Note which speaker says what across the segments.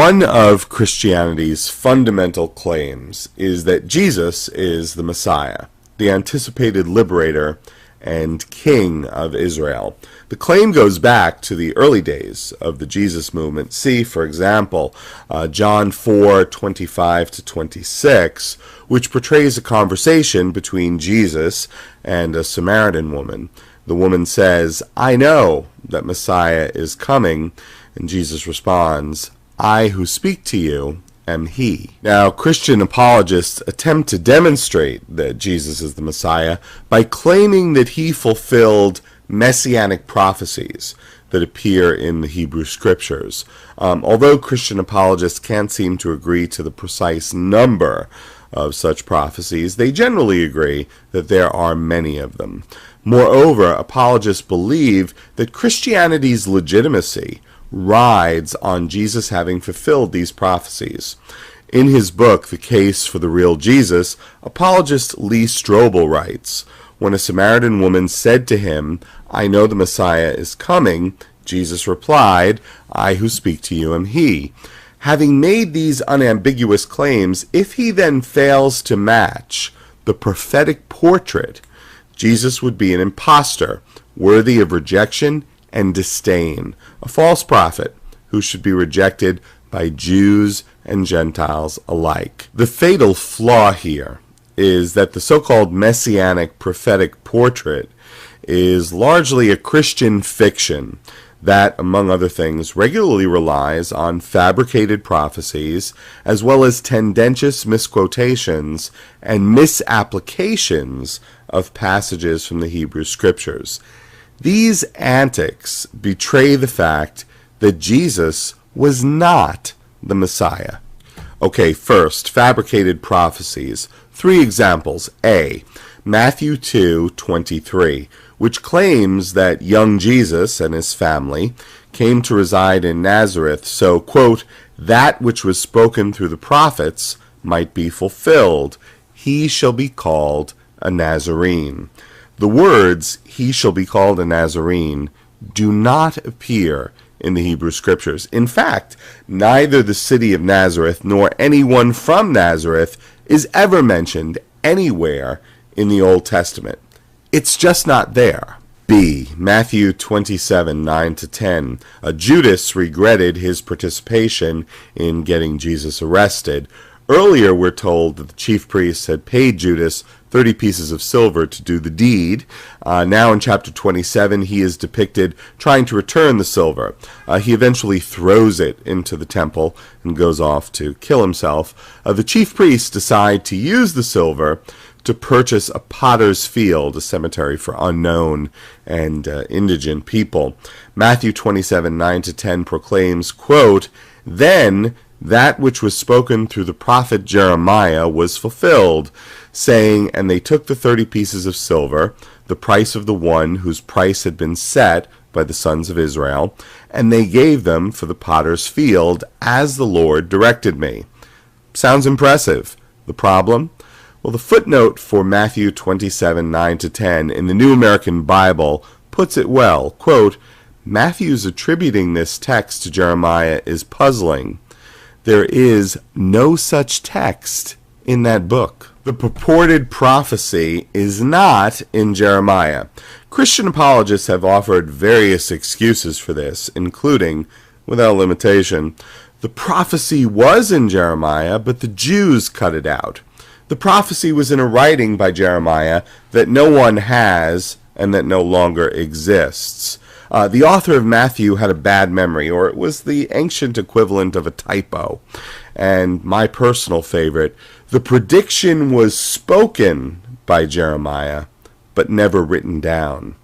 Speaker 1: One of Christianity's fundamental claims is that Jesus is the Messiah, the anticipated liberator and king of Israel. The claim goes back to the early days of the Jesus movement. See, for example, John 4:25-26, which portrays a conversation between Jesus and a Samaritan woman. The woman says, "I know that Messiah is coming," and Jesus responds, "I who speak to you am he." Now, Christian apologists attempt to demonstrate that Jesus is the Messiah by claiming that he fulfilled messianic prophecies that appear in the Hebrew Scriptures. Although Christian apologists can't seem to agree to the precise number of such prophecies, they generally agree that there are many of them. Moreover, apologists believe that Christianity's legitimacy rides on Jesus having fulfilled these prophecies. In his book, The Case for the Real Jesus, apologist Lee Strobel writes, "When a Samaritan woman said to him, 'I know the Messiah is coming,' Jesus replied, 'I who speak to you am he.' Having made these unambiguous claims, if he then fails to match the prophetic portrait, Jesus would be an impostor, worthy of rejection and disdain, a false prophet who should be rejected by Jews and Gentiles alike." The fatal flaw here is that the so-called messianic prophetic portrait is largely a Christian fiction that, among other things, regularly relies on fabricated prophecies as well as tendentious misquotations and misapplications of passages from the Hebrew Scriptures. These antics betray the fact that Jesus was not the Messiah. Okay, first, fabricated prophecies. 3 examples. A, Matthew 2:23, which claims that young Jesus and his family came to reside in Nazareth so, quote, "that which was spoken through the prophets might be fulfilled. He shall be called a Nazarene." The words, "he shall be called a Nazarene," do not appear in the Hebrew Scriptures. In fact, neither the city of Nazareth nor anyone from Nazareth is ever mentioned anywhere in the Old Testament. It's just not there. B, Matthew 27:9-10. Judas regretted his participation in getting Jesus arrested. Earlier, we're told that the chief priests had paid Judas 30 pieces of silver to do the deed. Now in chapter 27, he is depicted trying to return the silver. He eventually throws it into the temple and goes off to kill himself. The chief priests decide to use the silver to purchase a potter's field, a cemetery for unknown and indigent people. Matthew 27:9-10 proclaims, quote, "Then that which was spoken through the prophet Jeremiah was fulfilled, saying, and they took the 30 pieces of silver, the price of the one whose price had been set by the sons of Israel, and they gave them for the potter's field, as the Lord directed me." Sounds impressive. The problem? Well, the footnote for Matthew 27:9-10 in the New American Bible puts it well. Quote, "Matthew's attributing this text to Jeremiah is puzzling. There is no such text in that book." The purported prophecy is not in Jeremiah. Christian apologists have offered various excuses for this, including, without limitation, the prophecy was in Jeremiah, but the Jews cut it out. The prophecy was in a writing by Jeremiah that no one has and that no longer exists. The author of Matthew had a bad memory, or it was the ancient equivalent of a typo. And my personal favorite, the prediction was spoken by Jeremiah, but never written down.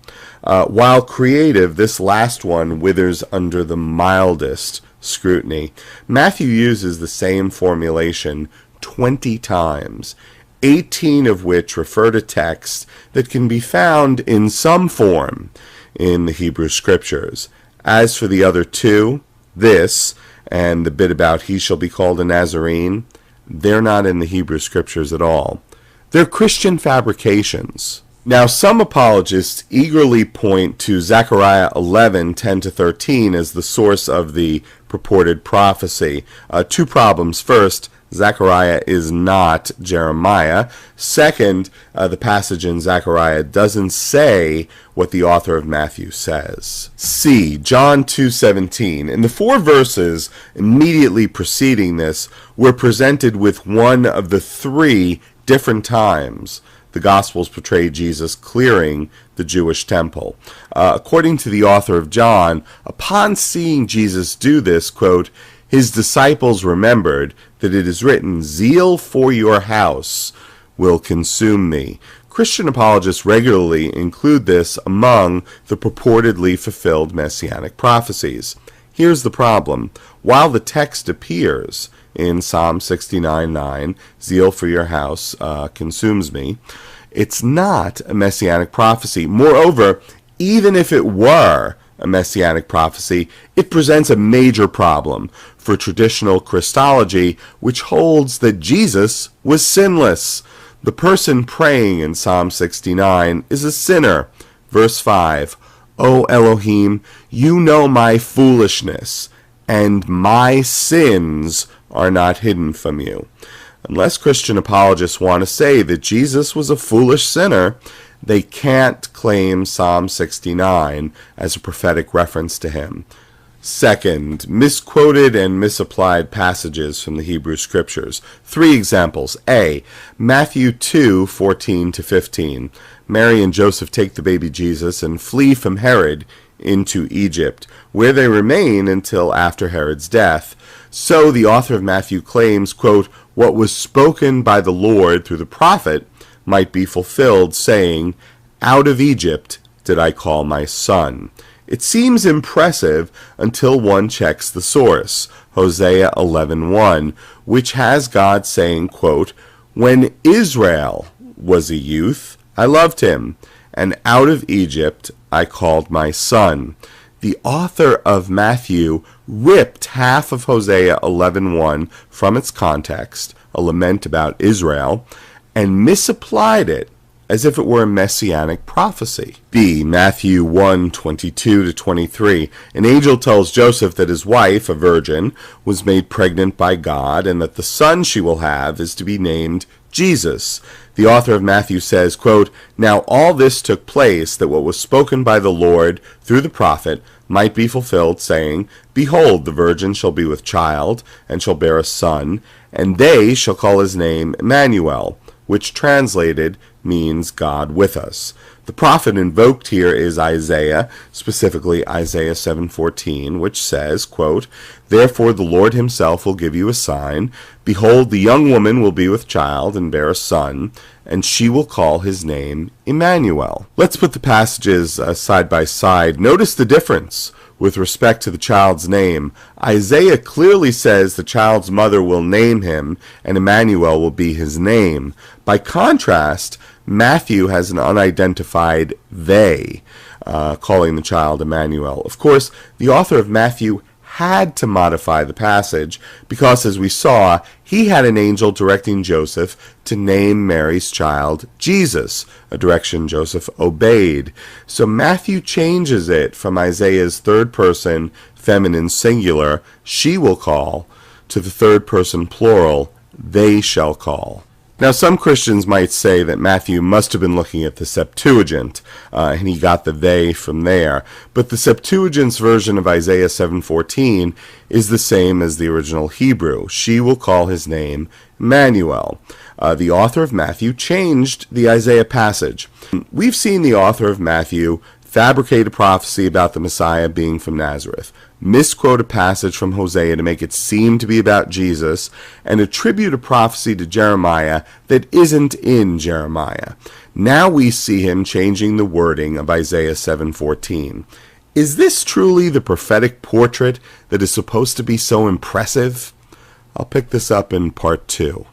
Speaker 1: While creative, this last one withers under the mildest scrutiny. Matthew uses the same formulation 20 times, 18 of which refer to texts that can be found in some form in the Hebrew Scriptures. As for the other 2, this and the bit about "he shall be called a Nazarene," they're not in the Hebrew Scriptures at all. They're Christian fabrications, Now, some apologists eagerly point to Zechariah 11:10-13 as the source of the purported prophecy. Two problems. First, Zechariah is not Jeremiah. Second, the passage in Zechariah doesn't say what the author of Matthew says. C. John 2:17. In the 4 verses immediately preceding this, we're presented with one of the 3 different times the Gospels portray Jesus clearing the Jewish temple. According to the author of John, upon seeing Jesus do this, quote, his disciples remembered that it is written, zeal for your house will consume me. Christian apologists regularly include this among the purportedly fulfilled messianic prophecies. Here's the problem. While the text appears in Psalm 69:9, zeal for your house consumes me, it's not a messianic prophecy. Moreover, even if it were a messianic prophecy, it presents a major problem for traditional Christology, which holds that Jesus was sinless. The person praying in Psalm 69 is a sinner. Verse 5, O Elohim, you know my foolishness, and my sins are not hidden from you. Unless Christian apologists want to say that Jesus was a foolish sinner, they can't claim Psalm 69 as a prophetic reference to him. Second, misquoted and misapplied passages from the Hebrew Scriptures. 3 examples. A. Matthew 2:14-15. Mary and Joseph take the baby Jesus and flee from Herod into Egypt, where they remain until after Herod's death. So the author of Matthew claims, quote, what was spoken by the Lord through the prophet might be fulfilled, saying, out of Egypt did I call my son. It seems impressive until one checks the source, Hosea 11:1, which has God saying, quote, when Israel was a youth, I loved him, and out of Egypt I called my son. The author of Matthew ripped half of Hosea 11:1 from its context, a lament about Israel, and misapplied it as if it were a messianic prophecy. B. Matthew 1:22-23. An angel tells Joseph that his wife, a virgin, was made pregnant by God, and that the son she will have is to be named Jesus. The author of Matthew says, quote, now all this took place that what was spoken by the Lord through the prophet might be fulfilled, saying, behold, the virgin shall be with child, and shall bear a son, and they shall call his name Emmanuel, which translated means God with us. The prophet invoked here is Isaiah, specifically Isaiah 7:14, which says, quote, therefore the Lord himself will give you a sign. Behold, the young woman will be with child and bear a son, and she will call his name Emmanuel. Let's put the passages side by side. Notice the difference with respect to the child's name. Isaiah clearly says the child's mother will name him, and Emmanuel will be his name. By contrast, Matthew has an unidentified they, calling the child Emmanuel. Of course, the author of Matthew had to modify the passage because, as we saw, he had an angel directing Joseph to name Mary's child Jesus, a direction Joseph obeyed. So Matthew changes it from Isaiah's third person feminine singular, she will call, to the third person plural, they shall call. Now, some Christians might say that Matthew must have been looking at the Septuagint, and he got the they from there. But the Septuagint's version of Isaiah 7:14 is the same as the original Hebrew. She will call his name Emmanuel. The author of Matthew changed the Isaiah passage. We've seen the author of Matthew fabricate a prophecy about the Messiah being from Nazareth, misquote a passage from Hosea to make it seem to be about Jesus, and attribute a prophecy to Jeremiah that isn't in Jeremiah. Now we see him changing the wording of Isaiah 7:14. Is this truly the prophetic portrait that is supposed to be so impressive? I'll pick this up in part 2.